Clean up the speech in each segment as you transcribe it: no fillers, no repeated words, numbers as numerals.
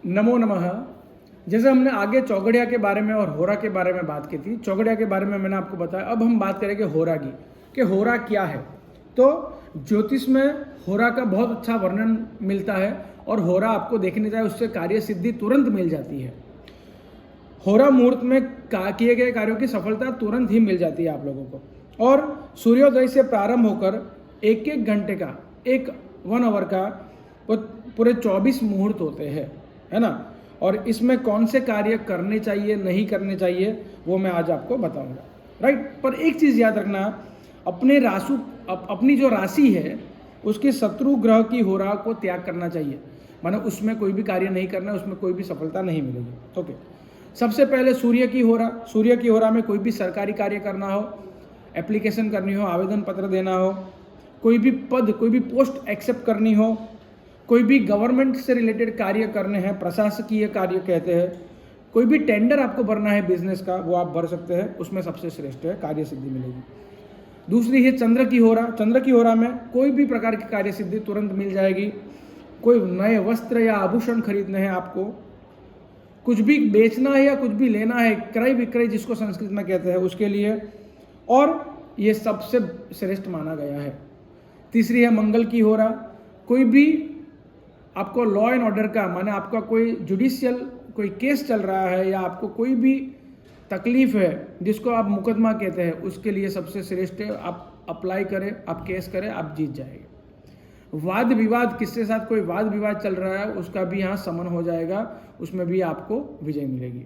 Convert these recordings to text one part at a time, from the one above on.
नमो नमः। जैसे हमने आगे चौगड़िया के बारे में और होरा के बारे में बात की थी। चौगड़िया के बारे में मैंने आपको बताया। अब हम बात करेंगे होरा की, कि होरा क्या है। तो ज्योतिष में होरा का बहुत अच्छा वर्णन मिलता है और होरा आपको देखने जाए उससे कार्य सिद्धि तुरंत मिल जाती है। होरा मुहूर्त में किए गए कार्यों की सफलता तुरंत ही मिल जाती है आप लोगों को। और सूर्योदय से प्रारंभ होकर एक एक घंटे का, एक 1 आवर का पूरे 24 मुहूर्त होते हैं, है ना। और इसमें कौन से कार्य करने चाहिए, नहीं करने चाहिए, वो मैं आज आपको बताऊंगा, राइट। पर एक चीज़ याद रखना, अपनी जो राशि है उसके शत्रु ग्रह की होरा को त्याग करना चाहिए। माने उसमें कोई भी कार्य नहीं करना, उसमें कोई भी सफलता नहीं मिलेगी। ओके, सबसे पहले सूर्य की होरा में कोई भी सरकारी कार्य करना हो, एप्लीकेशन करनी हो, आवेदन पत्र देना हो, कोई भी पद, कोई भी पोस्ट एक्सेप्ट करनी हो, कोई भी गवर्नमेंट से रिलेटेड कार्य करने हैं, प्रशासकीय कार्य कहते हैं, कोई भी टेंडर आपको भरना है बिजनेस का, वो आप भर सकते हैं, उसमें सबसे श्रेष्ठ है, कार्य सिद्धि मिलेगी। दूसरी है चंद्र की होरा में कोई भी प्रकार की कार्य सिद्धि तुरंत मिल जाएगी। कोई नए वस्त्र या आभूषण खरीदने हैं आपको, कुछ भी बेचना है या कुछ भी लेना है, क्रय विक्रय जिसको संस्कृत में कहते हैं, उसके लिए, और ये सबसे श्रेष्ठ माना गया है। तीसरी है मंगल की होरा। कोई भी आपको लॉ एंड ऑर्डर का, माने आपका कोई जुडिशियल कोई केस चल रहा है या आपको कोई भी तकलीफ है जिसको आप मुकदमा कहते हैं, उसके लिए सबसे श्रेष्ठ है। आप अप्लाई करें, आप केस करें, आप जीत जाएंगे। वाद विवाद, किसके साथ कोई वाद विवाद चल रहा है, उसका भी यहाँ समन हो जाएगा, उसमें भी आपको विजय मिलेगी।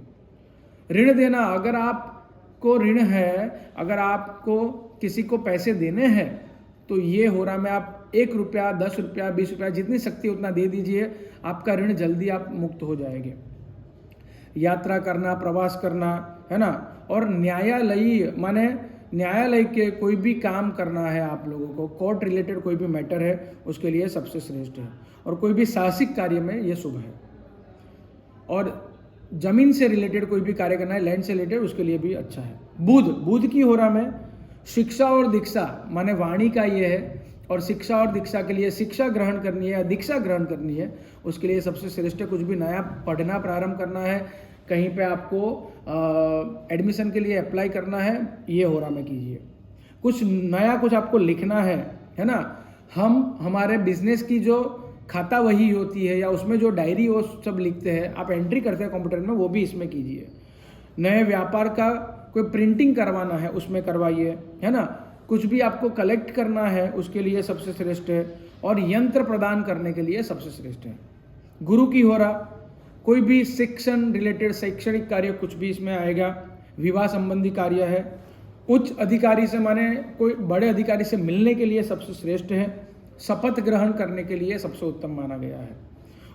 ऋण देना, अगर आपको ऋण है, अगर आपको किसी को पैसे देने हैं, तो ये होरा में आप 1 रुपया, 10 रुपया, 20 रुपया, जितनी शक्ति उतना दे दीजिए, आपका ऋण जल्दी आप मुक्त हो जाएंगे। यात्रा करना, प्रवास करना, है ना। और न्यायालयीय, माने न्यायालय के कोई भी काम करना है आप लोगों को, कोर्ट रिलेटेड कोई भी मैटर है, उसके लिए सबसे श्रेष्ठ है। और कोई भी साहसिक कार्य में ये शुभ है। और जमीन से रिलेटेड कोई भी कार्य करना है, लैंड से रिलेटेड, उसके लिए भी अच्छा है। बुध की होरा में शिक्षा और दीक्षा, माने वाणी का ये है, और शिक्षा और दीक्षा के लिए शिक्षा ग्रहण करनी है या दीक्षा ग्रहण करनी है, उसके लिए सबसे श्रेष्ठ है। कुछ भी नया पढ़ना प्रारंभ करना है, कहीं पे आपको एडमिशन के लिए अप्लाई करना है, ये होरा में कीजिए। कुछ नया, कुछ आपको लिखना है ना। हमारे बिजनेस की जो खाता वही होती है या उसमें जो डायरी वो सब लिखते हैं, आप एंट्री करते हैं कंप्यूटर में, वो भी इसमें कीजिए। नए व्यापार का कोई प्रिंटिंग करवाना है, उसमें करवाइए, है ना। कुछ भी आपको कलेक्ट करना है, उसके लिए सबसे श्रेष्ठ है। और यंत्र प्रदान करने के लिए सबसे श्रेष्ठ है। गुरु की होरा, कोई भी शिक्षण रिलेटेड शैक्षणिक कार्य कुछ भी इसमें आएगा। विवाह संबंधी कार्य है। उच्च अधिकारी से, माने कोई बड़े अधिकारी से मिलने के लिए सबसे श्रेष्ठ है। शपथ ग्रहण करने के लिए सबसे उत्तम माना गया है।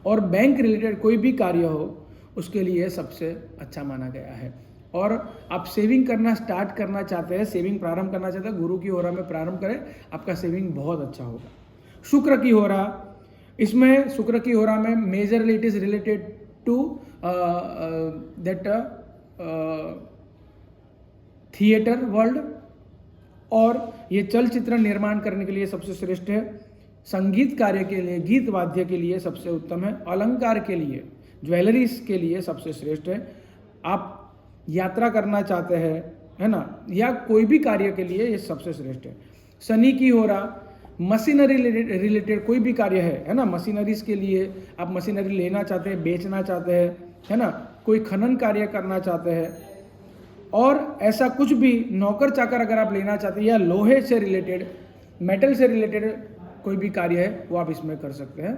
और बैंक रिलेटेड कोई भी कार्य हो, उसके लिए सबसे अच्छा माना गया है। और आप सेविंग करना स्टार्ट करना चाहते हैं, सेविंग प्रारंभ करना चाहते हैं, गुरु की होरा में प्रारंभ करें, आपका सेविंग बहुत अच्छा होगा। शुक्र की होरा, इसमें शुक्र की होरा में majorly it is related to that theatre world, और ये चलचित्र निर्माण करने के लिए सबसे श्रेष्ठ है। संगीत कार्य के लिए, गीत वाद्य के लिए सबसे उत्तम है। अलंकार के लिए, ज्वेलरीज के लिए सबसे श्रेष्ठ है। आप यात्रा करना चाहते हैं, है ना, या कोई भी कार्य के लिए ये सबसे श्रेष्ठ है। शनि की होरा, मशीनरी रिलेटेड कोई भी कार्य है ना, मशीनरीज के लिए आप मशीनरी लेना चाहते हैं, बेचना चाहते हैं, है ना, कोई खनन कार्य करना चाहते हैं, और ऐसा कुछ भी नौकर चाकर अगर आप लेना चाहते हैं, या लोहे से रिलेटेड, मेटल से रिलेटेड कोई भी कार्य है, वो आप इसमें कर सकते हैं।